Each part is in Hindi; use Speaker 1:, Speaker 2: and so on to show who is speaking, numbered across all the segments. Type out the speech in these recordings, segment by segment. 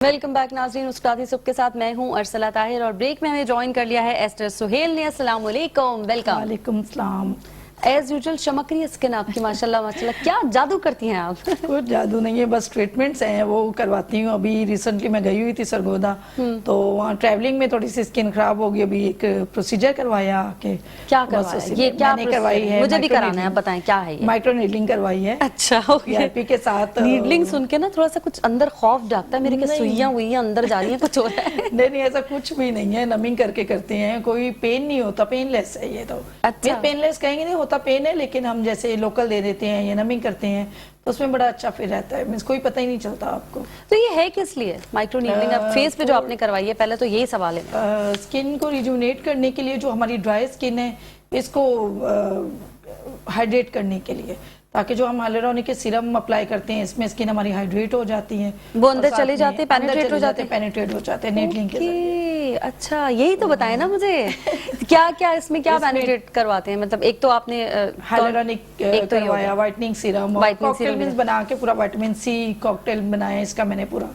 Speaker 1: वेलकम बैक नाज़रीन, उस्तादी सुब के साथ मैं हूं अरसला ताहिर और ब्रेक में हमें ज्वाइन कर लिया है एस्टर सुहेल ने। अस्सलाम वालेकुम, वेलकम।
Speaker 2: वालेकुम सलाम।
Speaker 1: एज यूजुअल चमक रही है स्किन आपकी, माशाल्लाह माशाल्लाह। क्या जादू करती हैं आप?
Speaker 2: कुछ जादू नहीं है, बस ट्रीटमेंट्स हैं वो करवाती हूँ। अभी रिसेंटली मैं गई हुई थी सरगोदा, तो वहाँ ट्रैवलिंग में थोड़ी सी स्किन खराब हो गई। अभी एक प्रोसीजर करवाया के
Speaker 1: क्या करवाया? ये क्या
Speaker 2: करवाई है?
Speaker 1: मुझे भी कराना है, आप बताएं क्या है ये?
Speaker 2: माइक्रो नीडलिंग करवाई है।
Speaker 1: अच्छा,
Speaker 2: PRP के साथ।
Speaker 1: नीडलिंग सुन के ना थोड़ा सा कुछ अंदर खौफ जागता है मेरे के, सुइयां हुई अंदर जा रही है, कुछ हो रहा है।
Speaker 2: नहीं, ऐसा कुछ भी नहीं है, नमिंग करके करते हैं, कोई पेन नहीं होता, पेनलेस है ये तो।
Speaker 1: अच्छा,
Speaker 2: पेनलेस कहेंगे नहीं, होता पेन है, लेकिन हम जैसे लोकल दे देते हैं या नमिंग करते हैं तो उसमें बड़ा अच्छा फिर रहता है, मींस कोई पता ही नहीं चलता आपको।
Speaker 1: तो ये है किस लिए माइक्रो नीडलिंग? अब फेस पे जो आपने करवाई है, पहले तो यही सवाल है।
Speaker 2: स्किन को रिजुवनेट करने के लिए, जो हमारी ड्राई स्किन है इसको हाइड्रेट करने के लिए, ताकि जो हम हाइलुरोनिक के सीरम अप्लाई करते हैं इसमें स्किन हमारी हाइड्रेट हो जाती है,
Speaker 1: वो अंदर चले जाते हैं, पेनिट्रेट हो जाते हैं
Speaker 2: नीडलिंग के जरिए।
Speaker 1: अच्छा, यही तो बताए ना मुझे। क्या क्या इसमें क्या पेनिट्रेट करवाते हैं? मतलब एक तो आपने
Speaker 2: हाइलुरोनिक करवाया, व्हाइटनिंग सीरम, कॉकटेल बना के पूरा विटामिन सी कॉकटेल बनाया इसका मैंने पूरा,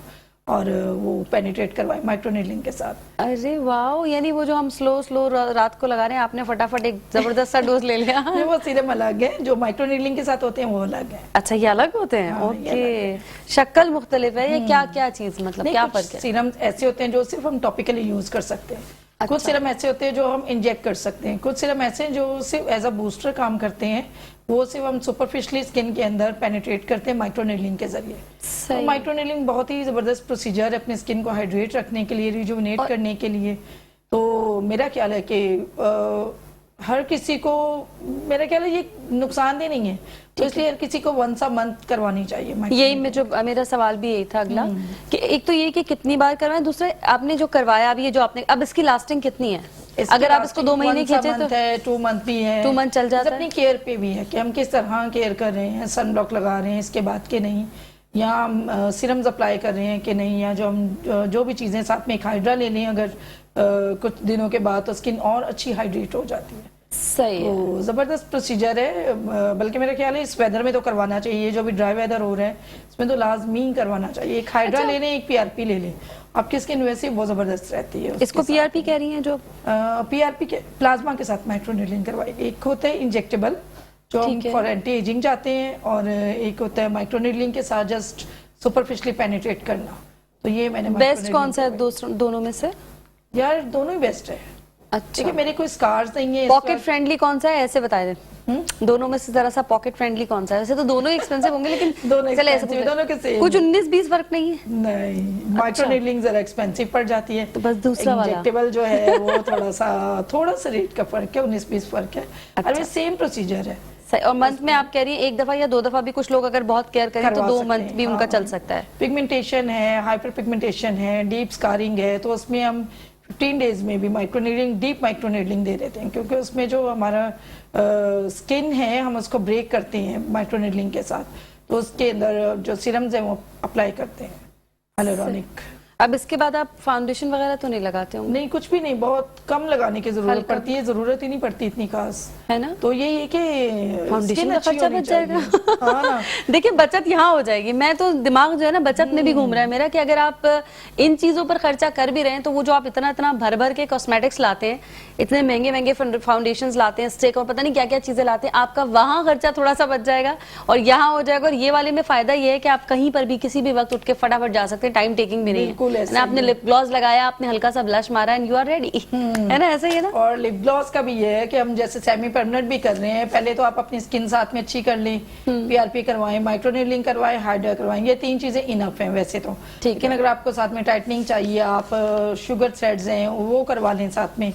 Speaker 2: और वो पेनिट्रेट करवाए माइक्रो नीडलिंग के साथ।
Speaker 1: अरे वाह, यानी वो जो हम स्लो रात को लगा रहे हैं, आपने फटाफट एक जबरदस्त सा डोज ले लिया।
Speaker 2: वो सीरम अलग है, जो माइक्रो नीडलिंग के साथ होते हैं वो अलग है।
Speaker 1: अच्छा, ये अलग होते हैं। ओके, शक्ल मुख्तलिफ है। ये क्या चीज, मतलब क्या फर्क है?
Speaker 2: सीरम ऐसे होते हैं जो सिर्फ हम टॉपिकली यूज कर सकते हैं। अच्छा। कुछ सीरम ऐसे होते हैं जो हम इंजेक्ट कर सकते हैं, कुछ सीरम ऐसे हैं जो सिर्फ एज अ बूस्टर काम करते हैं, वो सिर्फ हम सुपरफिशियली स्किन के अंदर पेनिट्रेट करते हैं माइक्रो नीडलिंग के जरिए। तो माइक्रो नीडलिंग बहुत ही जबरदस्त प्रोसीजर है अपनी स्किन को हाइड्रेट रखने के लिए, रिजुवनेट करने के लिए। तो मेरा ख्याल है कि हर किसी को, मेरा ख्याल है ये नुकसानदेह नहीं है, तो इसलिए हर किसी को वंस अ मंथ करवानी चाहिए।
Speaker 1: यही में जो मेरा सवाल भी यही था अगला, कि एक तो ये कि कितनी बार करवाएं, दूसरा आपने जो करवाया अभी, ये जो आपने, अब इसकी लास्टिंग कितनी है? अगर आप इसको 2 महीने खींचे तो
Speaker 2: 2 मंथ भी है,
Speaker 1: 2 मंथ चल जाता है।
Speaker 2: अपनी केयर पे भी है कि हम किस तरह केयर कर रहे हैं, सन ब्लॉक लगा रहे हैं इसके बाद के नहीं, या हम सीरम्स अप्लाई कर रहे हैं कि नहीं, या जो हम जो भी चीजें साथ में एक हाइड्रा ले लें अगर कुछ दिनों के बाद, तो स्किन और अच्छी हाइड्रेट हो जाती है।
Speaker 1: सही है।
Speaker 2: तो जबरदस्त प्रोसीजर है, बल्कि मेरा ख्याल है इस वेदर में तो करवाना चाहिए, जो भी ड्राई वेदर हो रहा है इसमें तो लाजमी करवाना चाहिए। एक हाइड्रा ले लें, एक PRP ले लें, आपकी स्किन वैसे बहुत जबरदस्त रहती है।
Speaker 1: इसको PRP कह रही हैं जो?
Speaker 2: PRP के प्लाज्मा के साथ माइक्रो नीडलिंग करवाएगी। एक होता है इंजेक्टेबल जो हम फॉर एंटी एजिंग जाते हैं, और एक होता है माइक्रो नीडलिंग के साथ जस्ट सुपरफिशियली पेनिट्रेट करना। तो ये मैंने
Speaker 1: बेस्ट कौन सा है दोनों में से?
Speaker 2: यार दोनों ही बेस्ट है।
Speaker 1: अच्छा,
Speaker 2: ठीक है, मेरे कोई स्कार्स नहीं है।
Speaker 1: पॉकेट फ्रेंडली कौन सा है, ऐसे बताए दें। दोनों में से जरा सा पॉकेट फ्रेंडली कौन सा है? वैसे तो दोनों ही एक्सपेंसिव होंगे, लेकिन
Speaker 2: चले ऐसे दोनों के सेम,
Speaker 1: कुछ 19-20 फर्क नहीं है।
Speaker 2: नहीं, माइक्रो नीडलिंग जरा एक्सपेंसिव पड़ जाती है,
Speaker 1: तो बस दूसरा वाला
Speaker 2: इंजेक्टेबल जो है वो थोड़ा सा रेट का फर्क है, 19-20 फर्क है। और सेम प्रोसीजर है।
Speaker 1: और मंथ में आप कह रही हैं 1 दफा या 2 दफा भी, कुछ लोग अगर बहुत केयर करें तो 2 मंथ भी उनका चल सकता है।
Speaker 2: पिगमेंटेशन है, हाइपर पिगमेंटेशन है, डीप स्कारिंग है, तो उसमें हम 15 डेज में भी micro needling, deep micro needling दे देते हैं, क्योंकि उसमें जो हमारा स्किन है हम उसको ब्रेक करते हैं माइक्रो नीडलिंग के साथ, तो उसके अंदर जो सीरम्स हैं वो अप्लाई करते हैं हाइलुरोनिक।
Speaker 1: अब इसके बाद आप फाउंडेशन वगैरह तो नहीं लगाते होंगे?
Speaker 2: नहीं, कुछ भी नहीं, बहुत कम लगाने की जरूरत पड़ती है, जरूरत ही नहीं पड़ती इतनी खास, है ना। तो यही है कि
Speaker 1: फाउंडेशन का खर्चा बच जाएगा।
Speaker 2: हाँ ना।
Speaker 1: देखिए, बचत यहाँ हो जाएगी। मैं तो दिमाग जो है ना बचत में भी घूम रहा है मेरा, कि अगर आप इन चीजों पर खर्चा कर भी रहे हैं, तो वो जो आप इतना भर के कॉस्मेटिक्स लाते हैं, इतने महंगे फाउंडेशन लाते हैं, स्टिक और पता नहीं क्या क्या चीजें लाते हैं, आपका वहां खर्चा थोड़ा सा बच जाएगा और यहाँ हो जाएगा। और ये वाले में फायदा ये है कि आप कहीं पर भी किसी भी वक्त उठ के फटाफट जा सकते हैं, टाइम टेकिंग भी नहीं है। आपने लिप ग्लॉस लगाया, आपने हल्का सा ब्लश मारा एंड यू आर रेडी, है ना, ऐसा ही है ना।
Speaker 2: और लिप ग्लॉस का भी ये है कि हम जैसे सेमी परमानेंट भी कर रहे हैं, पहले तो आप अपनी स्किन साथ में अच्छी कर लें, PRP करवाएं, माइक्रो नीडलिंग करवाएं, हाइड्रा करवाएं, ये 3 चीजें इनफ हैं वैसे तो। लेकिन अगर आपको साथ में टाइटनिंग चाहिए, आप शुगर थ्रेड्स हैं वो करवा लें साथ में,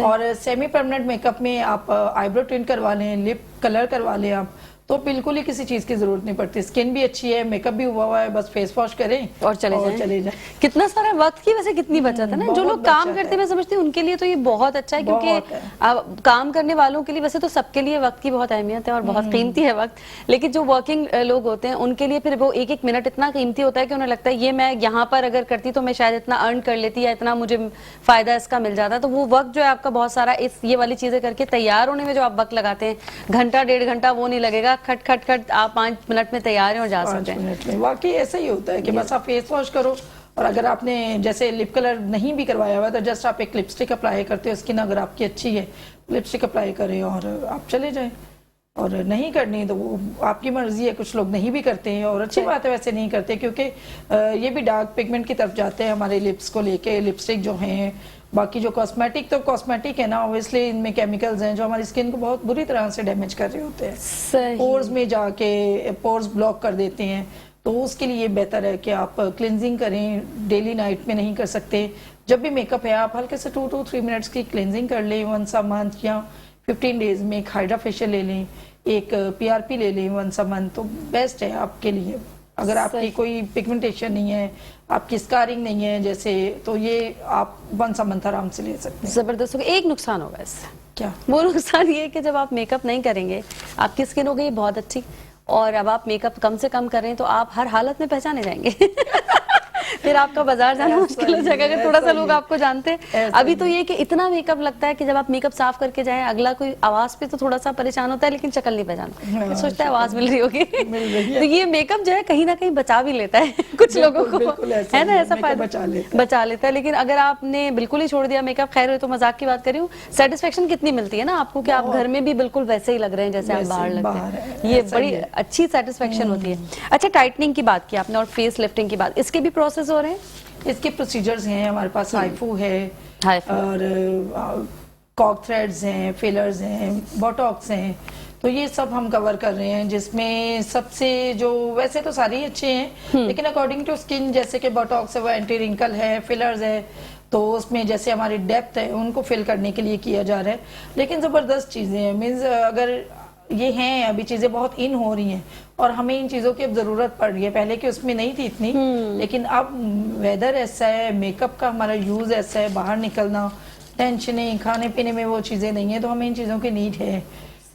Speaker 2: और सेमी परमानेंट मेकअप में आप आईब्रो टिंट करवा लें, लिप कलर करवा लें आप, तो बिल्कुल ही किसी चीज की जरूरत नहीं पड़ती। स्किन भी अच्छी है, मेकअप भी हुआ है, बस फेस वॉश करें
Speaker 1: और चले जाएं। कितना सारा वक्त की वैसे कितनी बचत है ना। जो लोग काम करते हैं, मैं समझती हूँ उनके लिए तो ये बहुत अच्छा है, क्योंकि काम करने वालों के लिए, वैसे तो सबके लिए वक्त की बहुत अहमियत है और बहुत कीमती है वक्त, लेकिन जो वर्किंग लोग होते हैं उनके लिए फिर वो एक मिनट इतना कीमती होता है कि उन्हें लगता है ये मैं यहाँ पर अगर करती तो मैं शायद इतना अर्न कर लेती या इतना मुझे फायदा इसका मिल जाता। तो वो वक्त जो है आपका बहुत सारा ये वाली चीजें करके तैयार होने में जो आप वक्त लगाते हैं, घंटा 1.5 घंटा, वो नहीं लगेगा। खट आप 5 मिनट में तैयार हैं और जा सकते हैं।
Speaker 2: 5 मिनट में वाकई ऐसा ही होता है कि बस आप फेस वॉश करो और अगर आपने जैसे लिप कलर नहीं भी करवाया हुआ तो जस्ट आप एक लिपस्टिक अप्लाई करते हो, स्किन अगर आपकी अच्छी है लिपस्टिक अप्लाई करें और आप चले जाएं। और नहीं करनी तो वो आपकी मर्जी है, कुछ लोग नहीं भी करते हैं और अच्छी बात है वैसे नहीं करते, क्योंकि ये भी डार्क पिगमेंट की तरफ जाते हैं हमारे लिप्स को लेके। लिपस्टिक जो हैं, बाकी जो कॉस्मेटिक तो कॉस्मेटिक है ना, ऑब्वियसली इनमें केमिकल्स हैं जो हमारी स्किन को बहुत बुरी तरह से डैमेज कर रहे होते हैं, पोर्स में जाके पोर्स ब्लॉक कर देते हैं। तो उसके लिए बेहतर है कि आप क्लिनजिंग करें, डेली नाइट में नहीं कर सकते। जब भी मेकअप है आप हल्के से 2 to 3 मिनट्स की क्लिनजिंग कर लें वंस अ मंथ, या 15 डेज में एक हाइड्रा फेशियल ले लें, एक PRP ले लें वंस अ मंथ, तो बेस्ट है आपके लिए। अगर आपकी कोई पिगमेंटेशन नहीं है, आपकी स्कारिंग नहीं है जैसे, तो ये आप वंस अ मंथ आराम से ले सकते हैं।
Speaker 1: जबरदस्त होगा। एक नुकसान होगा इससे,
Speaker 2: क्या?
Speaker 1: वो नुकसान ये है कि जब आप मेकअप नहीं करेंगे, आपकी स्किन हो गई बहुत अच्छी और अब आप मेकअप कम से कम कर रहे हैं तो आप हर हालत में पहचाने जाएंगे फिर आपका बाजार जाना मुश्किल हो जाएगा अगर थोड़ा सा लोग आपको जानते हैं। अभी तो ये कि इतना मेकअप लगता है कि जब आप मेकअप साफ करके जाएं, अगला कोई आवाज पे तो थोड़ा सा परेशान होता है लेकिन शक्ल नहीं पहचानता, सोचता है आवाज मिल रही होगी तो ये मेकअप जो है कहीं ना कहीं बचा भी लेता है कुछ लोगों को, है ना, ऐसा फायदा बचा लेता है। लेकिन अगर आपने बिल्कुल ही छोड़ दिया मेकअप, खैर तो मजाक की बात कर रही हूँ, सेटिस्फेक्शन कितनी मिलती है ना आपको कि आप घर में भी बिल्कुल वैसे ही लग रहे हैं जैसे आप बाहर लगते हैं, ये बड़ी अच्छी सेटिस्फेक्शन होती है। अच्छा, टाइटनिंग की बात की आपने और फेस लिफ्टिंग की बात, इसके भी प्रोसेस हो रहे हैं?
Speaker 2: इसके प्रोसीजर्स हैं हमारे पास, हाइफू है और कॉक थ्रेड्स हैं, फिलर्स हैं, बोटॉक्स हैं, तो ये सब हम कवर कर रहे हैं। जिसमें सबसे जो वैसे तो सारे ही अच्छे हैं लेकिन अकॉर्डिंग टू स्किन, जैसे कि बोटॉक्स है वो एंटी रिंकल है, फिलर्स है तो उसमें जैसे हमारी डेप्थ है उनको फिल करने के लिए किया जा रहा है। लेकिन जबरदस्त चीजें हैं, मीन्स अगर ये हैं अभी चीजें बहुत इन हो रही हैं और हमें इन चीजों की अब जरूरत पड़ रही है, पहले की उसमें नहीं थी इतनी, लेकिन अब वेदर ऐसा है, मेकअप का हमारा यूज ऐसा है, बाहर निकलना टेंशनें, खाने पीने में वो चीजें नहीं है, तो हमें इन चीजों की नीड है।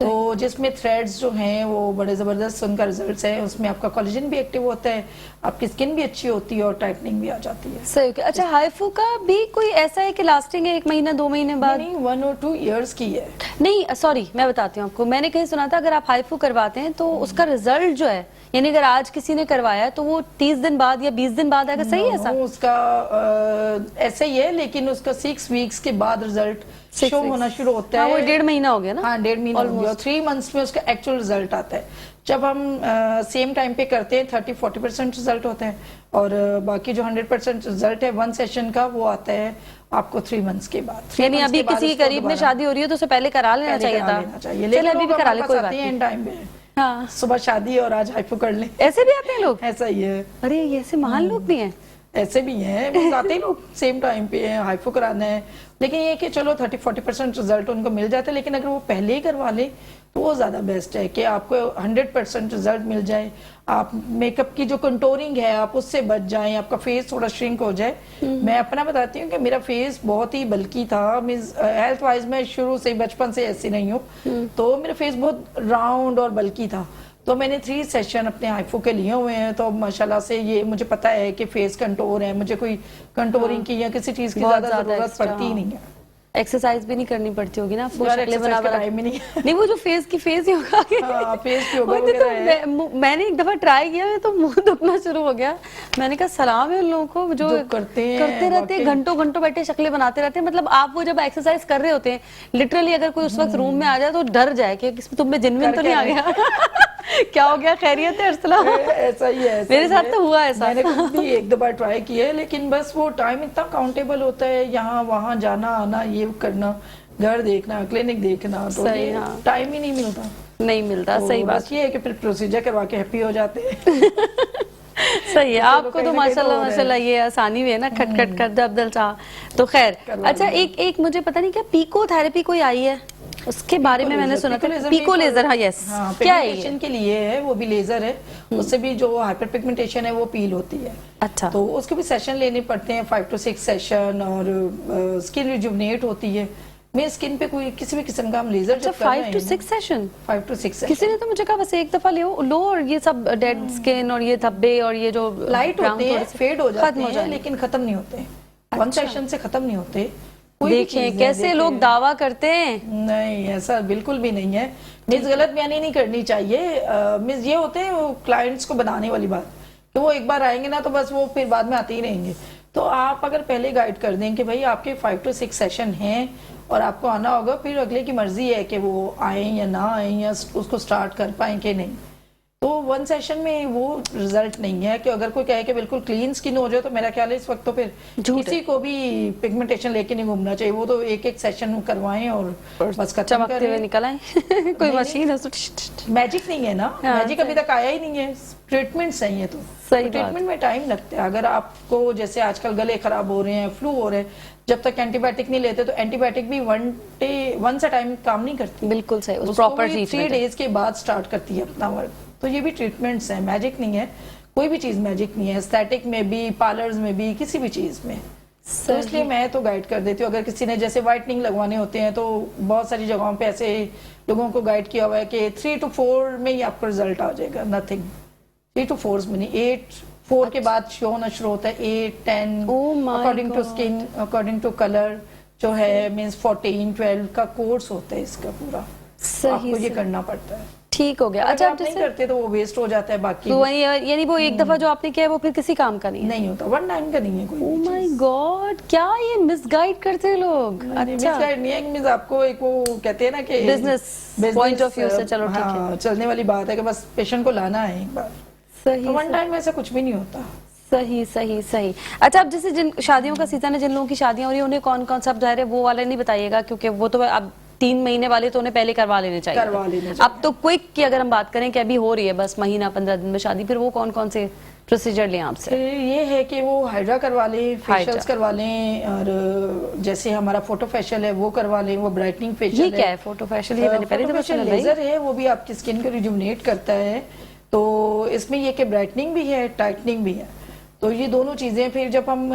Speaker 2: तो जिसमें थ्रेड्स जो हैं वो बड़े जबरदस्त उनका रिजल्ट्स है, उसमें आपका कोलेजन भी एक्टिव होता है, आपकी स्किन भी अच्छी होती है और टाइटनिंग भी आ जाती है।
Speaker 1: सही। अच्छा, हाइफू का भी कोई ऐसा है कि लास्टिंग है 1 महीना 2 महीने बाद?
Speaker 2: नहीं, 1 or 2 years की है।
Speaker 1: नहीं सॉरी, मैं बताती हूँ आपको, मैंने कहीं सुना था अगर आप हाइफू करवाते हैं तो उसका रिजल्ट जो है, यानी अगर आज किसी ने करवाया है तो वो 30 दिन बाद या 20 दिन बाद आएगा, सही है ऐसा?
Speaker 2: उसका ऐसा ही है, लेकिन उसका 6 वीक्स के बाद रिजल्ट शो होना शुरू होता है।
Speaker 1: वो 1.5 महीना हो गया ना?
Speaker 2: हाँ, 1.5 महीना हो गया। 3 मंथ्स में उसका एक्चुअल रिजल्ट आता है। जब हम सेम टाइम पे करते हैं 30-40% रिजल्ट होता है और बाकी जो 100% रिजल्ट है 1 सेशन का वो आता है आपको 3 मंथ्स के बाद।
Speaker 1: यानी अभी किसी करीब में शादी हो रही है तो उससे पहले करा लेना चाहिए था।
Speaker 2: लेकिन अभी भी करा ले, कोई बात नहीं, टाइम पे। हाँ, सुबह शादी और आज हाइफू कर ले,
Speaker 1: ऐसे भी आते हैं लोग?
Speaker 2: ऐसा ही है।
Speaker 1: अरे ये ऐसे महान लोग भी हैं?
Speaker 2: ऐसे भी हैं, वो आते ही लोग सेम टाइम पे है, हाइफू कराना है। लेकिन ये कि चलो 30-40% रिजल्ट उनको मिल जाता है, लेकिन अगर वो पहले ही करवा ले तो वो ज्यादा बेस्ट है कि आपको 100% रिजल्ट मिल जाए। आप मेकअप की जो कंटोरिंग है आप उससे बच जाएं, आपका फेस थोड़ा श्रिंक हो जाए। मैं अपना बताती हूँ कि मेरा फेस बहुत ही बल्की था, मींस हेल्थ वाइज मैं शुरू से बचपन से ऐसी नहीं हूँ, तो मेरा फेस बहुत राउंड और बल्की था। तो मैंने 3 सेशन अपने हाइफू के लिए हुए हैं, तो माशाल्लाह से ये मुझे पता है कि फेस कंटोर है, मुझे कोई कंटोरिंग की या किसी चीज की ज्यादा जरूरत पड़ती ही नहीं है।
Speaker 1: एक्सरसाइज भी नहीं करनी पड़ती होगी ना आपको?
Speaker 2: नहीं,
Speaker 1: वो जो फेस ही होगा।
Speaker 2: हाँ, फेस की होगा वगैरह है।
Speaker 1: मैंने एक दफा ट्राई किया तो मुंह दुखना शुरू हो गया। मैंने कहा सलाम है उन लोगों को जो करते रहते हैं, घंटों बैठे शक्लें बनाते रहते हैं। मतलब आप वो जब एक्सरसाइज कर रहे होते हैं, लिटरली अगर कोई उस वक्त रूम में आ जाए तो डर जाए कि तुम में जिनविन तो नहीं आ गया क्या हो गया, खैरियत है अर्सला?
Speaker 2: ऐसा ही है,
Speaker 1: मेरे साथ तो हुआ ऐसा।
Speaker 2: मैंने खुद भी 1-2 बार ट्राई किया है, लेकिन बस वो टाइम इतना काउंटेबल होता है, यहाँ वहाँ जाना आना, ये करना, घर देखना, क्लिनिक देखना, तो टाइम ही नहीं मिलता।
Speaker 1: तो सही बात।
Speaker 2: ये है कि फिर प्रोसीजर करवा के हैप्पी हो जाते हैं
Speaker 1: सही है। आपको तो माशाल्लाह ये आसानी भी है ना, खटखट कर जब दिल चाह तो। खैर, अच्छा एक मुझे पता नहीं क्या पीको थेरेपी कोई आई है, उसके बारे में मैंने सुना था। पीको लेजर, हाँ यस, क्या है ये?
Speaker 2: के लिए है, वो भी लेजर है, उससे भी जो हाइपर पिगमेंटेशन है वो पील होती है।
Speaker 1: अच्छा,
Speaker 2: तो उसके भी सेशन लेने पड़ते हैं, 5 to 6 सेशन, और स्किन रिजुवनेट होती है। मेरी स्किन पे कोई किसी भी किस्म का हम लेजर
Speaker 1: अच्छा, 5 to 6 सेशन?
Speaker 2: 5 to 6
Speaker 1: किसी ने तो मुझे कहा बस एक दफा लो और ये सब डेड स्किन और ये धब्बे और ये जो
Speaker 2: लाइट होते हैं फेड हो जाते हैं, लेकिन खत्म नहीं होते। 1 सेशन से खत्म नहीं होते।
Speaker 1: देखिए कैसे लोग दावा करते हैं।
Speaker 2: नहीं, ऐसा बिल्कुल भी नहीं है। मिस गलत बयानी नहीं करनी चाहिए। मिस ये होते हैं क्लाइंट्स को बनाने वाली बात कि वो एक बार आएंगे ना तो बस वो फिर बाद में आते ही रहेंगे। तो आप अगर पहले गाइड कर दें कि भाई आपके 5 to 6 सेशन हैं और आपको आना होगा, फिर अगले की मर्जी है कि वो आए या ना आए या उसको स्टार्ट कर पाए कि नहीं। तो 1 सेशन में वो रिजल्ट नहीं है कि अगर कोई कहे कि बिल्कुल क्लीन स्किन हो जाए, तो मेरा ख्याल है इस वक्त तो फिर किसी को भी पिगमेंटेशन लेके नहीं घूमना चाहिए। वो तो एक एक सेशन करवाएं और बस खत्म
Speaker 1: चमकते हुए निकल आए कोई मशीन है तो
Speaker 2: मैजिक नहीं है ना, मैजिक अभी तक आया ही नहीं है, ट्रीटमेंट्स हैं ये तो। ट्रीटमेंट में टाइम लगता है। अगर आपको जैसे आजकल गले खराब हो रहे हैं, फ्लू हो रहे हैं, जब तक एंटीबायोटिक नहीं लेते तो एंटीबायोटिक भी वन से टाइम काम नहीं करती।
Speaker 1: बिल्कुल सही, उस प्रॉपर
Speaker 2: 3 डेज के बाद स्टार्ट करती है अपना वर्क। तो ये भी ट्रीटमेंट्स हैं, मैजिक नहीं है, कोई भी चीज मैजिक नहीं है, एस्थेटिक में भी, पार्लर्स में भी, किसी भी चीज में। तो इसलिए मैं तो गाइड कर देती हूँ। अगर किसी ने जैसे व्हाइटनिंग लगवाने होते हैं तो बहुत सारी जगहों पे ऐसे लोगों को गाइड किया हुआ है कि 3 to 4 में ही आपको रिजल्ट आ जाएगा, नथिंग 3 to 4 में नहीं, 4 के बाद शो होना शुरू होता है, 8, 10 according to skin, according to colour जो है, मीन्स 14, 12 का कोर्स होता है इसका पूरा। आपको ये करना पड़ता है।
Speaker 1: ठीक हो गया। अच्छा, आप
Speaker 2: नहीं करते तो वो वेस्ट हो जाता है बाकी।
Speaker 1: तो यानी वो एक दफा जो आपने किया है वो फिर किसी काम का नहीं है?
Speaker 2: नहीं होता, 1 टाइम का नहीं है कोई।
Speaker 1: ओह माय गॉड, क्या ये मिसगाइड करते हैं लोग। अच्छा,
Speaker 2: मिसगाइड नहीं है, मींस आपको एक वो कहते हैं ना कि
Speaker 1: बिजनेस पॉइंट ऑफ व्यू से चलो ठीक है,
Speaker 2: चलने वाली बात है कि बस पेशेंट को लाना है एक बार।
Speaker 1: सही,
Speaker 2: तो 1 टाइम में ऐसा कुछ भी नहीं होता।
Speaker 1: सही सही सही। अच्छा, अब जैसे जिन शादियों का सीजन है, जिन लोगों की शादियां हो रही है, उन्हें कौन कौन सा जाहिर है वो वाले नहीं बताइएगा, क्योंकि वो तो अब 3 महीने वाले तो उन्हें पहले करवा लेने चाहिए। अब तो क्विक की अगर हम बात करें कि अभी हो रही है बस महीना 15 दिन में शादी, फिर वो कौन कौन से प्रोसीजर लें आपसे?
Speaker 2: ये है कि वो हाइड्रा करवा लें, फेशियल्स करवा लें, और जैसे हमारा फोटो फेशियल है वो करवा लें, वो ब्राइटनिंग फेशियल है।
Speaker 1: ये क्या है फोटो फेशियल? ये मैंने पहले तो
Speaker 2: फेशियल लेजर है, वो भी आपकी स्किन को रिजुवनेट करता है। तो इसमें ये कि ब्राइटनिंग भी है, टाइटनिंग भी है, तो ये दोनों चीजें। फिर जब हम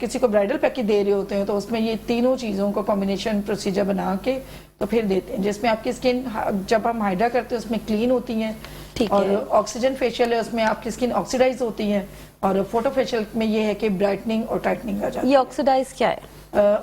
Speaker 2: किसी को ब्राइडल पैकेज दे रहे होते हैं तो उसमें ये तीनों चीजों को कॉम्बिनेशन प्रोसीजर बना के तो फिर देते हैं, जिसमें आपकी स्किन जब हम हाइड्रा करते हैं उसमें क्लीन होती है, और ऑक्सीजन फेशियल है उसमें आपकी स्किन ऑक्सीडाइज होती है, और फोटो फेशियल में ये है कि ब्राइटनिंग और टाइटनिंग आ जाती है।
Speaker 1: ये ऑक्सीडाइज क्या है?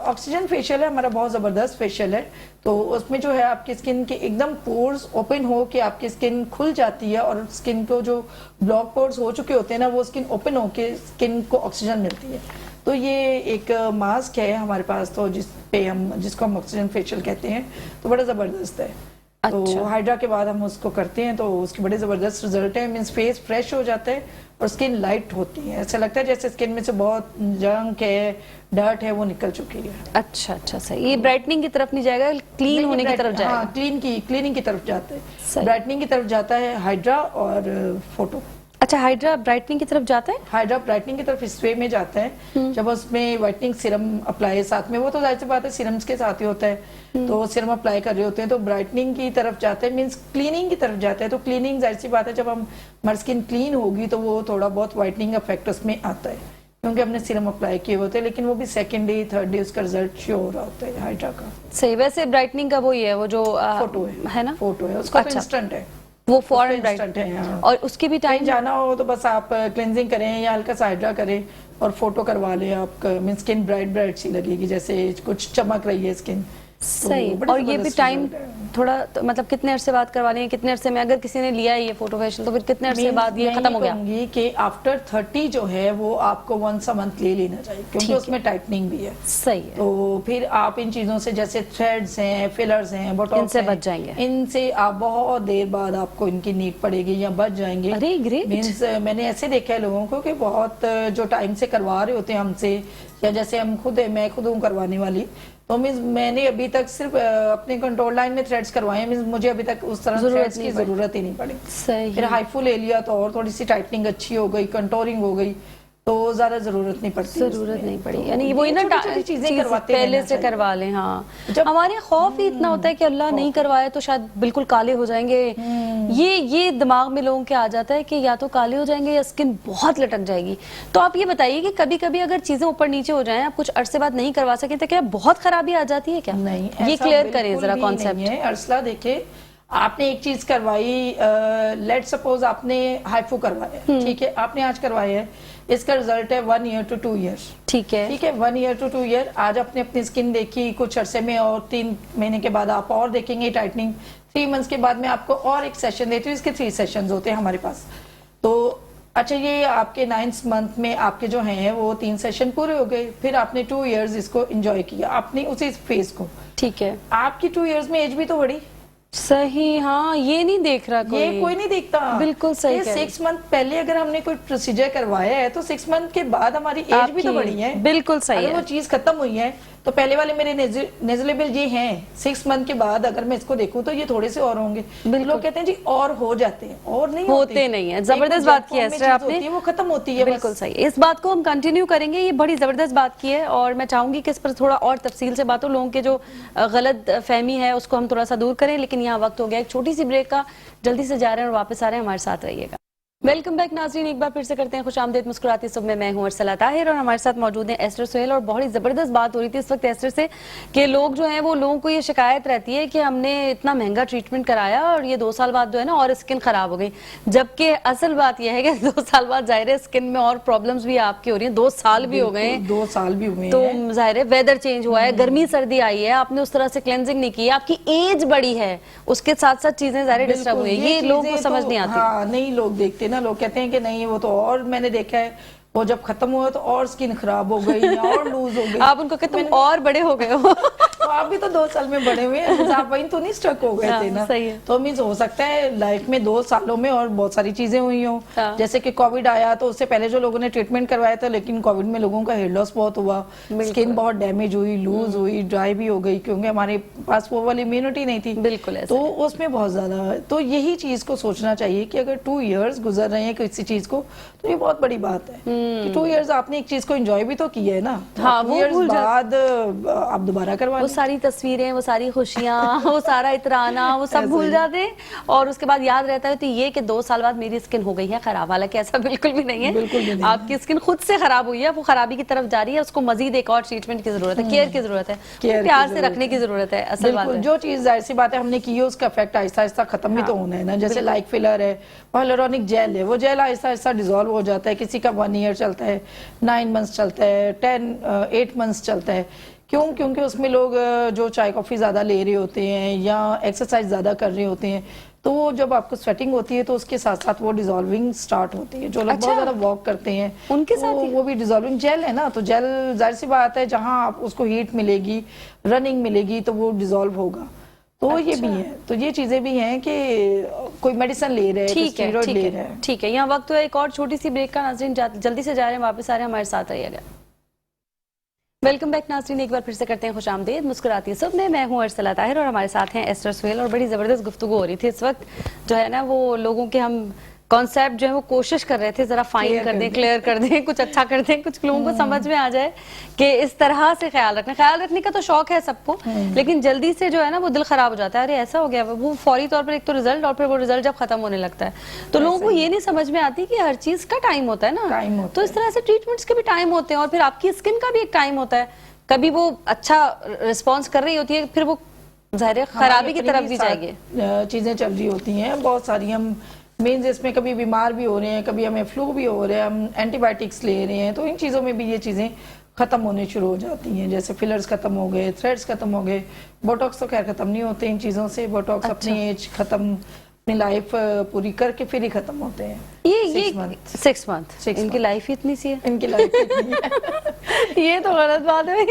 Speaker 2: ऑक्सीजन फेशियल है हमारा, बहुत जबरदस्त फेशियल है। तो उसमें जो है आपकी स्किन के एकदम पोर्स ओपन हो के आपकी स्किन खुल जाती है, और स्किन को जो ब्लॉक पोर्स हो चुके होते हैं ना, वो स्किन ओपन होके स्किन को ऑक्सीजन मिलती है। तो ये एक मास्क है हमारे पास, तो जिसको हम ऑक्सीजन फेशियल कहते हैं, तो बड़ा जबरदस्त है। अच्छा। तो हाइड्रा के बाद हम उसको करते हैं तो उसके बड़े जबरदस्त रिजल्ट है, मीन्स फेस फ्रेश हो जाता है और स्किन लाइट होती है, ऐसा लगता है जैसे स्किन में से बहुत जंक है, डर्ट है, वो निकल चुकी है।
Speaker 1: अच्छा अच्छा, सही। ये ब्राइटनिंग की तरफ नहीं जाएगा, क्लीन होने की तरफ जाएगा?
Speaker 2: हाँ, क्लीनिंग की तरफ जाता है, ब्राइटनिंग की तरफ जाता है हाइड्रा और फोटो।
Speaker 1: अच्छा, हाइड्रा ब्राइटनिंग की तरफ जाता है?
Speaker 2: हाइड्रा ब्राइटनिंग की तरफ इस वे में जाता है जब उसमें व्हाइटनिंग सीरम अप्लाई साथ में, वो तो जाहिर सी बात है सीरम्स के साथ ही होता है, तो सीरम अप्लाई कर रहे होते हैं तो ब्राइटनिंग की तरफ जाता है, मींस क्लीनिंग की तरफ जाता है। तो क्लीनिंग जाहिर सी बात है, जब हमारी स्किन क्लीन होगी तो वो थोड़ा बहुत व्हाइटनिंग इफेक्ट उसमें आता है, क्योंकि हमने सीरम अप्लाई किए होते हैं, लेकिन वो भी 2nd डे 3rd डे उसका रिजल्ट शो हो रहा होता है हाइड्रा का।
Speaker 1: सही। वैसे ब्राइटनिंग का वो ही है, वो जो
Speaker 2: फोटो है ना, फोटो है उसका। अच्छा। इंस्टेंट है
Speaker 1: वो, फॉरन
Speaker 2: इंस्टेंट है। हाँ।
Speaker 1: और उसकी भी टाइम
Speaker 2: जाना हो तो बस आप क्लेंजिंग करें या हल्का सा हाइड्रा करें और फोटो करवा लें, आपका मीन स्किन ब्राइट सी लगेगी, जैसे कुछ चमक रही है स्किन।
Speaker 1: सही। और ये भी टाइम थोड़ा तो मतलब कितने अरसे बाद करवा लें, कितने अरसे में अगर किसी ने लिया है ये फोटो फेशियल तो फिर कितने अरसे बाद ये खत्म हो गया?
Speaker 2: कि आफ्टर 30 जो है वो आपको 1 मंथ ले लेना चाहिए, क्योंकि उसमें टाइटनिंग भी है।
Speaker 1: सही है। तो
Speaker 2: फिर आप इन चीजों से, जैसे थ्रेड्स हैं, फिलर्स हैं, बोटॉक्स,
Speaker 1: इनसे बच जाएंगे।
Speaker 2: इनसे आप बहुत देर बाद आपको इनकी नीड पड़ेगी या बच जाएंगे।
Speaker 1: अरे ग्रेट।
Speaker 2: मींस मैंने ऐसे देखा है लोगों को कि बहुत जो टाइम से करवा रहे होते हैं हमसे, या जैसे मैं खुद हूँ करवाने वाली, तो मींस मैंने अभी तक सिर्फ अपने कंट्रोल लाइन में थ्रेड्स करवाए हैं, मींस मुझे अभी तक उस तरह थ्रेड्स की जरूरत ही नहीं पड़ी।
Speaker 1: सही।
Speaker 2: फिर हाइफू ले लिया तो और थोड़ी सी टाइटनिंग अच्छी हो गई, कंटोरिंग हो गई, तो ज्यादा जरूरत नहीं पड़ती।
Speaker 1: जरूरत नहीं पड़ी, यानी वही ना चीजें करवाते पहले से करवा लें। हाँ, हमारे खौफ ही इतना होता है कि अल्लाह नहीं करवाए तो शायद बिल्कुल काले हो जाएंगे, ये दिमाग में लोगों के आ जाता है कि या तो काले हो जाएंगे या स्किन बहुत लटक जाएगी। तो आप ये बताइए कि कभी कभी अगर चीजें ऊपर नीचे हो जाएं, आप कुछ अरसे बाद नहीं करवा सके तो क्या बहुत खराबी आ जाती है क्या?
Speaker 2: नहीं,
Speaker 1: ये क्लियर करें जरा कॉन्सेप्ट।
Speaker 2: अर्सला देखिए, आपने एक चीज करवाई, लेट सपोज आपने हाइफू करवाया, ठीक है, आपने आज करवाया है, इसका रिजल्ट है 1 year to 2 years।
Speaker 1: ठीक है
Speaker 2: 1 year to 2 year। आज आपने अपनी स्किन देखी कुछ अरसे में, और 3 महीने के बाद आप और देखेंगे टाइटनिंग, 3 months के बाद में आपको और एक सेशन देती हूँ, इसके 3 सेशंस होते हैं हमारे पास। तो अच्छा, ये आपके 9th मंथ में आपके जो हैं वो 3 सेशन पूरे हो गए, फिर आपने 2 इयर्स इसको एंजॉय किया, आपने उसी फेज को।
Speaker 1: ठीक है,
Speaker 2: आपकी 2 इयर्स में एज भी तो बढ़ी।
Speaker 1: सही, हाँ, ये नहीं देख रहा कोई,
Speaker 2: ये कोई नहीं देखता।
Speaker 1: बिल्कुल सही
Speaker 2: ये
Speaker 1: कह रहे
Speaker 2: 6 मंथ पहले अगर हमने कोई प्रोसीजर करवाया है तो 6 मंथ के बाद हमारी एज भी तो बढ़ी है।
Speaker 1: बिल्कुल सही
Speaker 2: अगर
Speaker 1: है।
Speaker 2: वो चीज खत्म हुई है तो पहले वाले मेरे नेजलेबल ये हैं, 6 मंथ के बाद अगर मैं इसको देखूं तो ये थोड़े से और होंगे। लोग कहते हैं जी और हो जाते हैं, और नहीं
Speaker 1: होते नहीं है। जबरदस्त बात की है एस्टर आपने,
Speaker 2: वो खत्म होती है।
Speaker 1: बिल्कुल सही। इस बात को हम कंटिन्यू करेंगे, ये बड़ी जबरदस्त बात की है और मैं चाहूंगी कि इस पर थोड़ा और तफसील से बात हो, लोगों के जो गलत फहमी है उसको हम थोड़ा सा दूर करें। लेकिन यहाँ वक्त हो गया एक छोटी सी ब्रेक का, जल्दी से जा रहे हैं और वापस आ रहे हैं, हमारे साथ रहिएगा। वेलकम बैक नाज़रीन, एक बार फिर से करते हैं खुशामदीद मुस्कुराती सुबह में। मैं हूं अरसला ताहिर और हमारे साथ मौजूद हैं एस्टर सुहेल। और बहुत ही जबरदस्त बात हो रही थी इस वक्त एस्टर से कि लोग जो हैं वो, लोगों को ये शिकायत रहती है कि हमने इतना महंगा ट्रीटमेंट कराया और ये 2 साल बाद जो है ना और स्किन खराब हो गई, जबकि असल बात यह है कि 2 साल बाद जाहिर है स्किन में और प्रॉब्लम्स भी आपकी हो रही है। 2 साल भी हो गए,
Speaker 2: 2 साल भी हुए
Speaker 1: तो जाहिर है वेदर चेंज हुआ है, गर्मी सर्दी आई है, आपने उस तरह से क्लेंजिंग नहीं की, आपकी एज बढ़ी है, उसके साथ साथ चीजें जाहिर डिस्टर्ब हुई है। ये लोगों को समझ नहीं आती।
Speaker 2: हाँ, नहीं लोग देखते ना, लोग कहते हैं कि नहीं वो तो, और मैंने देखा है वो जब खत्म हुआ तो और स्किन खराब हो गई या और लूज हो गई।
Speaker 1: आप उनको कहते तुम और बड़े हो गए हो।
Speaker 2: तो आप भी तो 2 साल में बड़े हुए हैं, आप वहीं तो नहीं स्ट्रक हो गए थे ना।
Speaker 1: सही है।
Speaker 2: तो मीन्स हो सकता है लाइफ में 2 सालों में और बहुत सारी चीजें हुई हो। जैसे कि कोविड आया तो उससे पहले जो लोगों ने ट्रीटमेंट करवाया था, लेकिन कोविड में लोगों का हेयर लॉस बहुत हुआ, स्किन बहुत डैमेज हुई, लूज हुई, ड्राई भी हो गई, क्योंकि हमारे पास वो वाली इम्यूनिटी नहीं थी।
Speaker 1: बिल्कुल,
Speaker 2: तो उसमें बहुत ज्यादा, तो यही चीज को सोचना चाहिए कि अगर 2 इयर्स गुजर रहे हैं किसी चीज को तो ये बहुत बड़ी बात है कि 2 इयर्स आपने एक चीज को एंजॉय भी तो किया है ना।
Speaker 1: हाँ, वो भूल
Speaker 2: बाद आप दोबारा करवा,
Speaker 1: वो सारी तस्वीरें, वो सारी खुशियां, वो सारा इतराना, वो सब भूल जाते हैं और उसके बाद याद रहता है तो ये कि 2 साल बाद मेरी स्किन हो गई है खराब। हालांकि ऐसा बिल्कुल भी नहीं है,
Speaker 2: बिल्कुल भी नहीं।
Speaker 1: आपकी स्किन खुद से खराब हुई है, वो खराबी की तरफ जा रही है, उसको मजीद एक और ट्रीटमेंट की जरूरत है, केयर की जरूरत है, प्यार से रखने की जरूरत है। असल बात है,
Speaker 2: जो चीज जाहिर सी बात है हमने की है उसका इफेक्ट आहिस्ता आहिस्ता खत्म भी तो होना है ना। जैसे लाइक फिलर है, हाइलुरोनिक जेल है, वो जेल आहिस्ता आहिस्ता डिसॉल्व हो जाता है। किसी का 1 ईयर चलता है, 9 मंथ्स चलता है, 8 मंथ्स चलता है। क्यों? क्योंकि उसमें लोग जो चाय कॉफी ज्यादा ले रहे होते हैं या एक्सरसाइज ज्यादा कर रहे होते हैं, तो वो जब आपको स्वेटिंग होती है तो उसके साथ साथ वो डिसॉल्विंग स्टार्ट होती है। जो लोग बहुत ज्यादा वॉक करते हैं
Speaker 1: उनके
Speaker 2: तो
Speaker 1: साथ
Speaker 2: वो भी डिसॉल्विंग जेल है ना, तो जेल जाहिर सी बात है जहां आप उसको हीट मिलेगी, रनिंग मिलेगी, तो वो डिसॉल्व होगा। तो ये भी है, तो ये चीजें भी हैं कि कोई मेडिसिन ले रहे हैं,
Speaker 1: ठीक है,
Speaker 2: स्टेरॉइड ले रहे हैं।
Speaker 1: ठीक है। यहाँ वक्त हुआ एक और छोटी सी ब्रेक का, नाज़रीन जल्दी से जा रहे हैं, वापस आ रहे हैं, हमारे साथ रहिएगा। वेलकम बैक नाज़रीन, एक बार फिर से करते हैं खुशामदीद मुस्कुराती सब में। मैं हूं अरसला ताहिर और हमारे साथ हैं एस्टर सुहेल। और बड़ी ज़बरदस्त गुफ्तगू हो रही थी इस वक्त, जो है ना वो लोगों के हम कॉन्सेप्ट जो है वो कोशिश कर रहे थे जरा फाइन कर दें, क्लियर कर दें, कुछ अच्छा कर दें, कुछ लोगों को समझ में आ जाए कि इस तरह से ख्याल रखने का तो शौक है सबको, लेकिन जल्दी से जो है ना वो दिल खराब हो जाता है, अरे ऐसा हो गया, वो फौरी तौर पर एक तो रिजल्ट और फिर वो रिजल्ट जब खत्म होने लगता है तो लोगों को ये नहीं समझ में आती कि हर चीज का टाइम होता है ना। तो इस तरह से ट्रीटमेंट्स के भी टाइम होते हैं और फिर आपकी स्किन का भी एक टाइम होता है। कभी वो अच्छा रिस्पॉन्स कर रही होती है, फिर वो जाहिर खराबी की तरफ भी जाएगी,
Speaker 2: चीजें चल रही होती हैं बहुत सारी। हम मीन्स इसमें कभी बीमार भी हो रहे हैं, कभी हमें फ्लू भी हो रहा है, हम एंटीबायोटिक्स ले रहे हैं, तो इन चीज़ों में भी ये चीज़ें खत्म होने शुरू हो जाती हैं। जैसे फिलर्स खत्म हो गए, थ्रेड्स खत्म हो गए, बोटॉक्स तो खैर खत्म नहीं होते इन चीज़ों से। बोटॉक्स अपनी एज खत्म, अपनी लाइफ पूरी करके फिर ही खत्म होते हैं।
Speaker 1: ये 6 मंथ इनकी लाइफ ही इतनी सी है,
Speaker 2: इनकी लाइफ इतनी है।
Speaker 1: ये तो गलत बात है।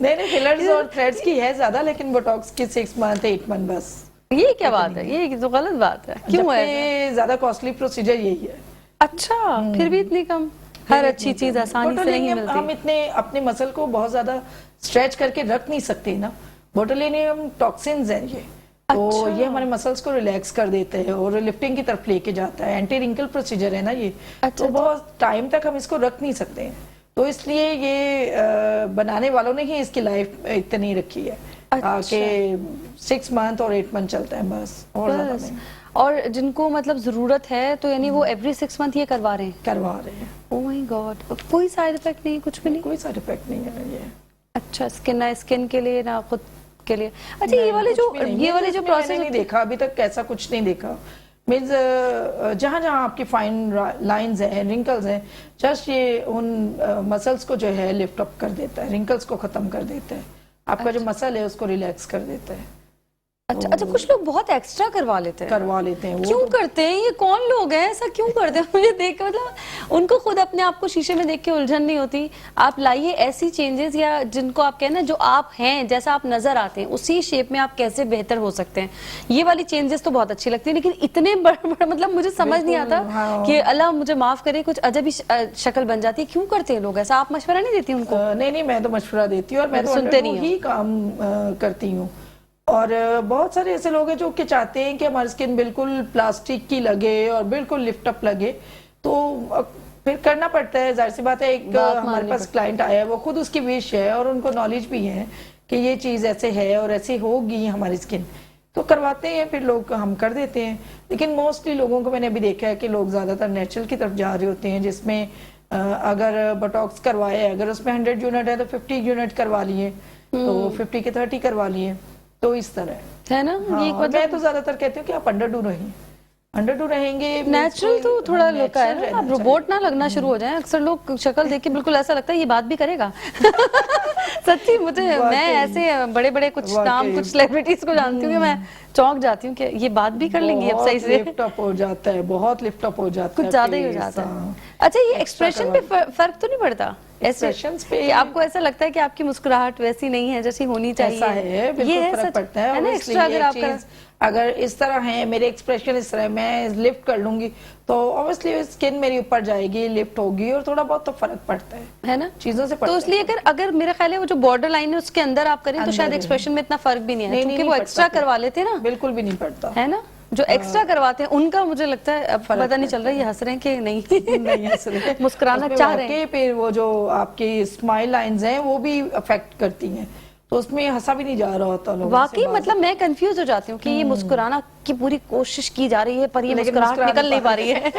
Speaker 2: नहीं, फिलर्स और थ्रेड्स की है ज्यादा, लेकिन बोटॉक्स की 6 मंथ 8 मंथ बस।
Speaker 1: ये क्या बात है, ये तो गलत बात है। क्यों है?
Speaker 2: ज्यादा कॉस्टली प्रोसीजर यही है।
Speaker 1: अच्छा, फिर भी इतनी कम? हर अच्छी चीज आसानी से नहीं मिलती।
Speaker 2: हम इतने अपने मसल को बहुत ज्यादा स्ट्रेच करके रख नहीं सकते ना। बोटुलिनियम टॉक्सिन्स हैं ये, तो ये हमारे मसल्स को रिलैक्स कर देते हैं और लिफ्टिंग की तरफ लेके जाता है। एंटी रिंकल प्रोसीजर है ना ये, तो बहुत टाइम तक हम इसको रख नहीं सकते हैं, तो इसलिए ये बनाने वालों ने ही इसकी लाइफ इतनी रखी है कि 6 मंथ और 8 मंथ चलता है बस, और ज्यादा नहीं।
Speaker 1: और जिनको मतलब जरूरत है तो यानी वो एवरी 6 मंथ ये करवा रहे हैं। ओह माय गॉड, कोई साइड इफेक्ट नहीं, कुछ भी नहीं?
Speaker 2: कोई साइड इफेक्ट नहीं है ये।
Speaker 1: अच्छा, स्किन के लिए ना खुद के लिए? अच्छा, ये वाले जो प्रोसेस
Speaker 2: नहीं देखा अभी तक, ऐसा कुछ नहीं देखा। मीन्स जहाँ जहाँ आपकी फाइन लाइंस हैं, रिंकल्स हैं, जस्ट ये उन मसल्स को जो है लिफ्ट अप कर देता है, रिंकल्स को खत्म कर देता है, आपका जो मसल है उसको रिलैक्स कर देता है।
Speaker 1: अच्छा अच्छा, कुछ लोग बहुत एक्स्ट्रा करवा लेते हैं
Speaker 2: वो
Speaker 1: क्यों करते हैं? ये कौन लोग हैं, ऐसा क्यों करते हैं? मुझे देख के मतलब उनको खुद अपने आप को शीशे में देख के उलझन नहीं होती। आप लाइए ऐसी चेंजेस, या जिनको आप कहना जो आप हैं, जैसा आप नजर आते हैं उसी शेप में आप कैसे बेहतर हो सकते हैं। ये वाली चेंजेस तो बहुत अच्छी लगती है, लेकिन इतने बड़े बड़े मतलब मुझे समझ नहीं आता कि अल्लाह मुझे माफ करे, कुछ अजब ही शक्ल बन जाती है। क्यों करते हैं लोग ऐसा? आप मशवरा नहीं देती उनको?
Speaker 2: नहीं, मैं तो मशवरा देती हूँ और मैं तो सुनते नहीं ही काम करती हूँ। और बहुत सारे ऐसे लोग हैं जो कि चाहते हैं कि हमारी स्किन बिल्कुल प्लास्टिक की लगे और बिल्कुल लिफ्ट अप लगे, तो फिर करना पड़ता है। जाहिर सी बात है, एक हमारे पास क्लाइंट आया है, वो खुद उसकी विश है और उनको नॉलेज भी है कि ये चीज ऐसे है और ऐसे होगी हमारी स्किन, तो करवाते हैं, फिर लोग हम कर देते हैं। लेकिन मोस्टली लोगों को मैंने अभी देखा है कि लोग ज्यादातर नेचुरल की तरफ जा रहे होते हैं, जिसमें अगर बोटॉक्स करवाए, अगर उसमें 100 यूनिट है तो 50 यूनिट करवा लिए, तो 50 के 30 करवा लिए, तो इस तरह
Speaker 1: है ना।
Speaker 2: हाँ,
Speaker 1: ये मतलब
Speaker 2: मैं तो ज्यादातर कहती हूँ कि आप अंडर डू रहेंगे।
Speaker 1: नेचुरल तो थोड़ा लुक है ना, आप रोबोट ना लगना शुरू हो जाए। अक्सर लोग शक्ल देख के बिल्कुल ऐसा लगता है ये बात भी करेगा। सच्ची मुझे, मैं ऐसे बड़े बड़े कुछ नाम, कुछ सेलिब्रिटीज को जानती हूँ कि मैं चौंक जाती हूँ कि ये बात भी कर लेंगी अब सही से।
Speaker 2: लिफ्ट अप हो जाता है, बहुत लिफ्ट अप हो जाता है,
Speaker 1: कुछ ज्यादा ही हो जाता है। अच्छा, ये एक्सप्रेशन पे फर्क तो नहीं पड़ता?
Speaker 2: एक्सप्रेशंस पे
Speaker 1: आपको ऐसा लगता है कि आपकी मुस्कुराहट वैसी नहीं है जैसी होनी चाहिए?
Speaker 2: ऐसा है, बिल्कुल फर्क पड़ता है ना। एक्स्ट्रा अगर आप अगर इस तरह है, मेरे एक्सप्रेशन इस तरह, मैं लिफ्ट कर लूंगी तो ऑब्वियसली स्किन मेरी ऊपर जाएगी, लिफ्ट होगी, और थोड़ा बहुत तो फर्क पड़ता है ना चीजों से।
Speaker 1: तो इसलिए अगर मेरा ख्याल है वो जो बॉर्डर लाइन है उसके अंदर आप करें तो शायद एक्सप्रेशन में इतना फर्क भी नहीं है, क्योंकि वो एक्स्ट्रा करवा लेते हैं ना।
Speaker 2: बिल्कुल भी नहीं पड़ता है ना,
Speaker 1: जो एक्स्ट्रा करवाते हैं उनका मुझे लगता है अब पता नहीं चल रहा है ये हंस रहे हैं कि नहीं।
Speaker 2: नहीं हंस रहे,
Speaker 1: मुस्कुराना चाह रहे हैं।
Speaker 2: फिर वो जो आपकी स्माइल लाइंस हैं वो भी अफेक्ट करती हैं, तो उसमें हंसा भी नहीं जा रहा होता लोगों से।
Speaker 1: वाकई मतलब मैं कंफ्यूज हो जाती हूँ कि ये मुस्कुराना की पूरी कोशिश की जा रही है पर ये मुस्कुराहट निकल नहीं पा रही है।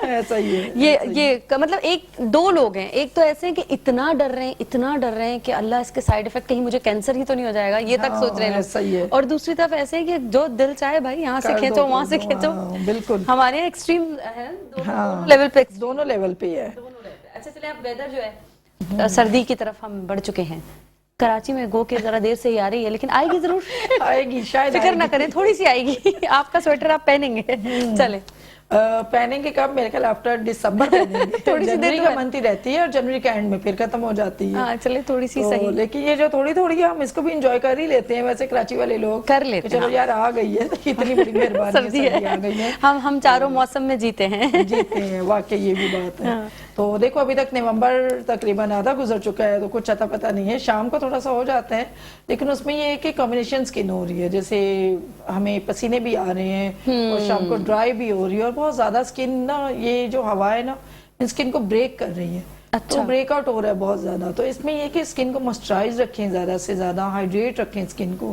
Speaker 2: ऐसा ही है।
Speaker 1: ये मतलब एक दो लोग हैं, एक तो ऐसे हैं कि इतना डर रहे हैं कि अल्लाह इसके साइड इफेक्ट, कहीं मुझे कैंसर ही तो नहीं हो जाएगा, ये तक सोच रहे हैं। और दूसरी तरफ ऐसे है कि जो दिल चाहे भाई यहाँ से खींचो वहां से खींचो।
Speaker 2: बिल्कुल
Speaker 1: हमारे एक्सट्रीम है, दोनों लेवल पे है। अच्छा चले, अब वेदर जो है सर्दी की तरफ हम बढ़ चुके हैं। कराची में गो के जरा देर से ही आ रही है, लेकिन आएगी जरूर।
Speaker 2: आएगी शायद,
Speaker 1: फिक्र ना करें, थोड़ी सी आएगी। आपका स्वेटर आप पहनेंगे। चले
Speaker 2: पहनेंगे कब? मेरे ख्याल आफ्टर दिसंबर पहनेंगे। थोड़ी सी जनवरी का मंथ ही रहती है और जनवरी के एंड में फिर खत्म हो जाती है।
Speaker 1: चले थोड़ी सी सही,
Speaker 2: लेकिन ये जो थोड़ी थोड़ी हम इसको भी एंजॉय कर ही लेते हैं। वैसे कराची वाले लोग
Speaker 1: कर लेते हैं,
Speaker 2: चलो यार आ गई है, इतनी बड़ी मेहरबानी, सर्दी आ गई है।
Speaker 1: हम चारों मौसम में जीते हैं।
Speaker 2: वाकई ये भी बात है। तो देखो अभी तक नवंबर तकरीबन आधा गुजर चुका है, तो कुछ अता पता नहीं है। शाम को थोड़ा सा हो जाता है, लेकिन उसमें ये है कि कॉम्बिनेशन स्किन हो रही है, जैसे हमें पसीने भी आ रहे हैं और शाम को ड्राई भी हो रही है, और बहुत ज्यादा स्किन ना, ये जो हवा है ना स्किन को ब्रेक कर रही है। अच्छा। तो ब्रेकआउट हो रहा है बहुत ज्यादा। तो इसमें ये कि स्किन को मॉइस्चराइज रखें, ज्यादा से ज्यादा हाइड्रेट रखें स्किन को।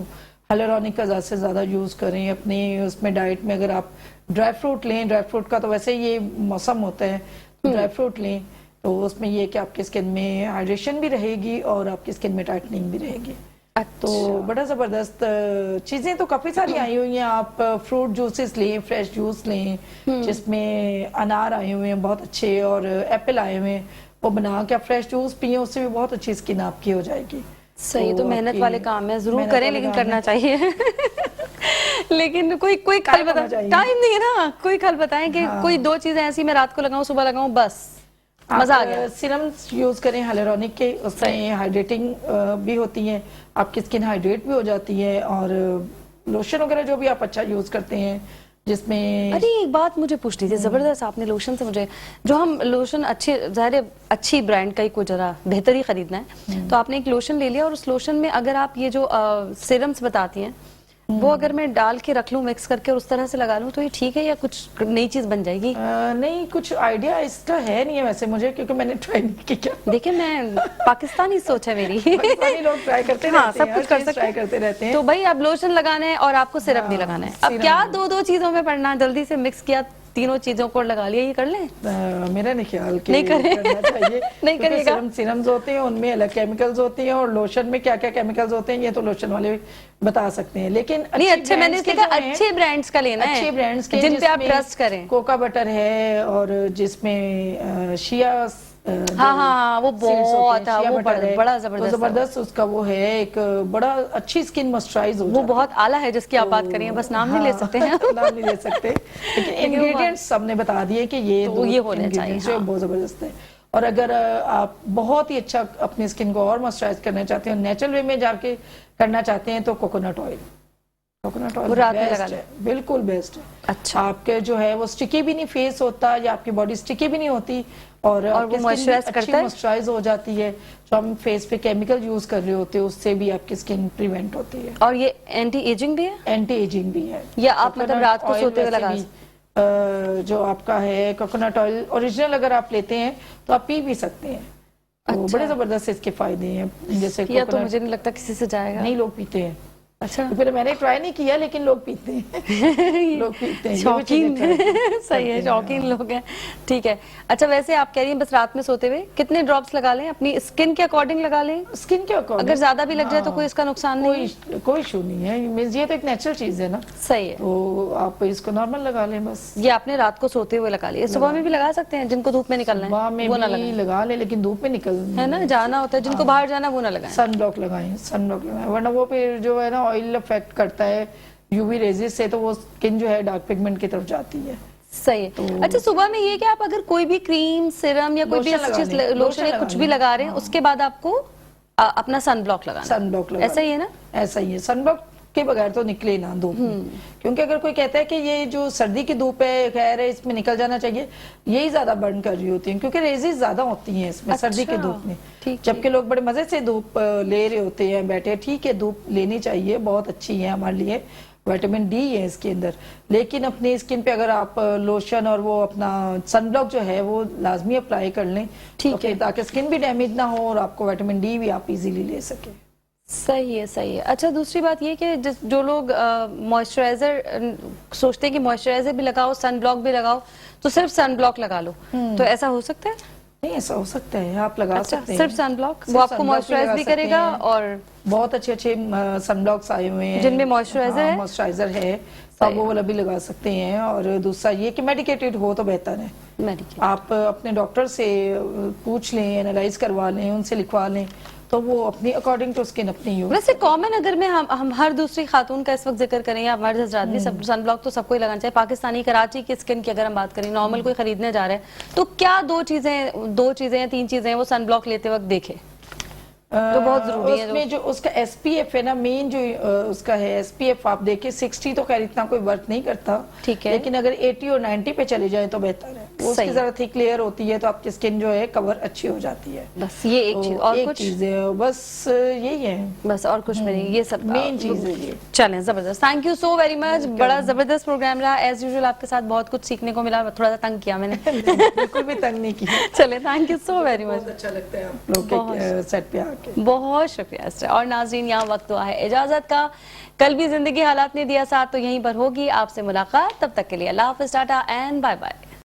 Speaker 2: हाइलुरोनिक का ज्यादा से ज्यादा यूज करें अपने उसमें डाइट में। अगर आप ड्राई फ्रूट लें, ड्राई फ्रूट का तो वैसे ये मौसम होता है, ड्राई फ्रूट लें, तो उसमें ये कि आपकी स्किन में हाइड्रेशन भी रहेगी और आपकी स्किन में टाइटनिंग भी रहेगी। तो बड़ा जबरदस्त चीजें तो काफी सारी आई हुई हैं। आप फ्रूट जूसेस लें, फ्रेश जूस लें, जिसमें अनार आए हुए हैं बहुत अच्छे और एप्पल आए हुए हैं, वो बना के आप फ्रेश जूस पिए, उससे भी बहुत अच्छी स्किन आपकी हो जाएगी।
Speaker 1: सही, तो मेहनत वाले काम है, जरूर करें, लेकिन करना चाहिए। लेकिन कोई खल बता, टाइम नहीं है ना, कोई खल बताएं कि कोई दो चीजें ऐसी मैं रात को लगाऊं, सुबह लगाऊं, बस मजा आ गया।
Speaker 2: सीरम्स यूज करें हाइलुरोनिक के, उसमें हाइड्रेटिंग भी होती है, आपकी स्किन हाइड्रेट भी हो जाती है। और लोशन वगैरह जो भी आप अच्छा यूज करते हैं जिसमें।
Speaker 1: अरे एक बात मुझे पूछनी थी, जबरदस्त आपने लोशन से मुझे, जो हम लोशन अच्छे, ज़ाहिर अच्छी ब्रांड का ही कोई जरा बेहतर ही खरीदना है, तो आपने एक लोशन ले लिया और उस लोशन में अगर आप ये जो सीरम्स बताती हैं वो अगर मैं डाल के रख लूं मिक्स करके और उस तरह से लगा लूं, तो ये ठीक है या कुछ नई चीज बन जाएगी?
Speaker 2: नहीं, कुछ आइडिया इसका है नहीं है वैसे मुझे, क्योंकि मैंने ट्राई नहीं किया।
Speaker 1: देखिए मैं पाकिस्तानी सोच है मेरी।
Speaker 2: पाकिस्तानी लोग ट्राई करते रहते हैं,
Speaker 1: सब कुछ कर
Speaker 2: ट्राई करते रहते हैं।
Speaker 1: तो भाई अब लोशन लगाना है और आपको सिरप नहीं लगाना है, अब क्या दो चीजों में पड़ना है, जल्दी से मिक्स किया, तीनों चीजों को लगा लिया, ये कर लें?
Speaker 2: मेरा नहीं ख्याल कि
Speaker 1: नहीं
Speaker 2: करना चाहिए।
Speaker 1: नहीं करिएगा।
Speaker 2: सीरम्स होते हैं उनमें अलग केमिकल्स होते हैं, और लोशन में क्या क्या केमिकल्स होते हैं ये तो लोशन वाले बता सकते हैं। लेकिन
Speaker 1: नहीं, अच्छे मैंने देखा अच्छे ब्रांड्स का लेना है,
Speaker 2: अच्छे ब्रांड्स के
Speaker 1: जिन पे आप ट्रस्ट करें।
Speaker 2: कोका बटर है और जिसमें शिया
Speaker 1: हाँ, वो बहुत हाँ, वो बड़ा जबरदस्त
Speaker 2: जबरदस्त उसका वो है, एक बड़ा अच्छी स्किन मॉइस्चराइज हो
Speaker 1: वो
Speaker 2: जाती
Speaker 1: बहुत आला है जिसकी आप बात करिए, बस नाम नहीं ले सकते हैं
Speaker 2: नाम नहीं ले सकते, लेकिन इंग्रेडिएंट्स सबने बता दिए कि ये
Speaker 1: तो ये होने चाहिए,
Speaker 2: जो बहुत जबरदस्त है। और अगर आप बहुत ही अच्छा अपनी स्किन को और मॉइस्चराइज करना चाहते हैं, नेचुरल वे में जाके करना चाहते हैं, तो कोकोनट ऑयल
Speaker 1: रात में लगा
Speaker 2: बेस्ट है, बिल्कुल बेस्ट है।
Speaker 1: अच्छा,
Speaker 2: आपके जो है वो स्टिकी भी नहीं फेस होता, या आपकी बॉडी स्टिकी भी नहीं होती, और
Speaker 1: वो मॉइस्चराइज करता है,
Speaker 2: मॉइस्चराइज हो जाती है। जो हम फेस पे केमिकल यूज कर रहे होते हैं उससे भी आपकी स्किन प्रिवेंट होती है।
Speaker 1: और ये एंटी एजिंग भी है,
Speaker 2: एंटी एजिंग भी है।
Speaker 1: या आप मतलब रात को सोते हुए लगा,
Speaker 2: जो आपका है कोकोनट ऑयल ओरिजिनल अगर आप लेते हैं तो आप पी भी सकते हैं। तो बड़े जबरदस्त इसके फायदे हैं। जैसे
Speaker 1: या तो मुझे नहीं लगता किसी से जाएगा,
Speaker 2: नहीं, लोग पीते हैं।
Speaker 1: अच्छा,
Speaker 2: तो फिर मैंने ट्राई नहीं किया, लेकिन लोग पीते हैं लोग पीते हैं,
Speaker 1: शौकीन सही है, शौकीन लोग हैं, ठीक है। अच्छा, वैसे आप कह रही हैं बस रात में सोते हुए कितने ड्रॉप्स लगा लें, अपनी स्किन के अकॉर्डिंग लगा लें,
Speaker 2: स्किन के अकॉर्डिंग,
Speaker 1: अगर ज्यादा भी लग जाए तो कोई इसका नुकसान नहीं है?
Speaker 2: कोई इशू नहीं है, मींस ये तो एक नेचुरल चीज है ना।
Speaker 1: सही है,
Speaker 2: तो आप इसको नॉर्मल लगा लें बस।
Speaker 1: ये आपने रात को सोते हुए लगा लिया, सुबह में भी लगा सकते हैं, जिनको धूप में निकलना
Speaker 2: सुबह
Speaker 1: है
Speaker 2: में
Speaker 1: वो ना
Speaker 2: भी
Speaker 1: लगाएं,
Speaker 2: लगा ले, लेकिन धूप में निकल
Speaker 1: है ना, जाना होता है जिनको बाहर जाना, वो ना लगाएं।
Speaker 2: सन ब्लॉक लगाएं, सन ब्लॉक लगाएं, वरना वो फिर जो है ना ऑयल इफेक्ट करता है यूवी रेजिस से, तो वो स्किन जो है डार्क पिगमेंट की तरफ जाती है।
Speaker 1: सही है। अच्छा, सुबह में ये कि आप अगर कोई भी क्रीम, सीरम या कोई भी चीज, लोशन या कुछ भी लगा रहे हैं, उसके बाद आपको अपना सन ब्लॉक लगाना,
Speaker 2: सन ब्लॉक लगाना,
Speaker 1: ऐसा ही है ना?
Speaker 2: ऐसा ही है, सन ब्लॉक के बगैर तो निकले ना धूप में। क्योंकि अगर कोई कहता है कि ये जो सर्दी की धूप है, खैर है, इसमें निकल जाना चाहिए, यही ज्यादा बर्न कर रही होती है, क्योंकि रेजिस ज्यादा होती हैं इसमें।
Speaker 1: अच्छा,
Speaker 2: सर्दी की धूप में
Speaker 1: ठीक,
Speaker 2: जबकि लोग बड़े मजे से धूप ले रहे होते हैं बैठे, ठीक है, धूप लेनी चाहिए, बहुत अच्छी है हमारे लिए, विटामिन डी है इसके अंदर। लेकिन अपनी स्किन पे अगर आप लोशन और वो अपना सनब्लॉक जो है वो लाजमी अप्लाई कर लें,
Speaker 1: ठीक है,
Speaker 2: ताकि स्किन भी डैमेज ना हो और आपको विटामिन डी भी आप इजीली ले सके।
Speaker 1: सही है, सही है। अच्छा, दूसरी बात ये कि जो लोग मॉइस्चराइजर सोचते हैं कि मॉइस्चराइजर भी लगाओ, सन ब्लॉक भी लगाओ, तो सिर्फ सन ब्लॉक लगा लो, तो ऐसा हो सकता है?
Speaker 2: नहीं, ऐसा हो सकता है, आप लगा सकते हैं
Speaker 1: सिर्फ सन ब्लॉक, वो आपको मॉइस्चराइज भी करेगा, और
Speaker 2: बहुत अच्छे अच्छे सन ब्लॉक्स आए हुए हैं
Speaker 1: जिनमें मॉइस्चराइजर है,
Speaker 2: तो आप वो वाला भी लगा सकते हैं। और दूसरा ये कि मेडिकेटेड हो तो बेहतर है, आप अपने डॉक्टर से पूछ लें, एनालाइज करवा लें, उनसे लिखवा लें, तो वो अपनी अकॉर्डिंग टू स्किन अपनी यूज।
Speaker 1: वैसे कॉमन अगर मैं हम हर दूसरी खातून का इस वक्त जिक्र करें, या मर्द हजरात भी, सब सन ब्लॉक तो सबको ही लगाना चाहिए। पाकिस्तानी कराची की स्किन की अगर हम बात करें, नॉर्मल कोई खरीदने जा रहे हैं, तो क्या दो चीजें या तीन चीजें वो सन ब्लॉक लेते वक्त देखे तो बहुत जरूरी है?
Speaker 2: उसमें जो उसका SPF है ना, मेन जो उसका है SPF, आप देखिए 60 तो खैर इतना कोई वर्क नहीं करता,
Speaker 1: ठीक है,
Speaker 2: लेकिन अगर 80 और 90 पे चले जाए तो बेहतर है। उसकी जरा थिक लेयर होती है, तो आपकी स्किन जो है कवर अच्छी हो जाती है।
Speaker 1: बस ये एक चीज, और
Speaker 2: एक
Speaker 1: कुछ
Speaker 2: चीज है, बस यही है,
Speaker 1: बस और कुछ नहीं, ये सब
Speaker 2: मेन चीज है ये।
Speaker 1: चलें, जबरदस्त, thank you so very much, बड़ा जबरदस्त प्रोग्राम रहा, एज यूजुअल आपके साथ बहुत कुछ सीखने को मिला, थोड़ा सा तंग किया मैंने
Speaker 2: बिल्कुल भी तंग नहीं किया।
Speaker 1: चले, thank you so very much,
Speaker 2: अच्छा लगता है आप लोग के सेट पे आके,
Speaker 1: बहुत शुक्रिया। और नाज़रीन, यहाँ वक्त हुआ है इजाजत का, कल भी जिंदगी हालात ने दिया साथ, तो यहीं पर होगी आपसे मुलाकात, तब तक के लिए अल्लाह हाफिज़, टाटा एंड बाय बाय।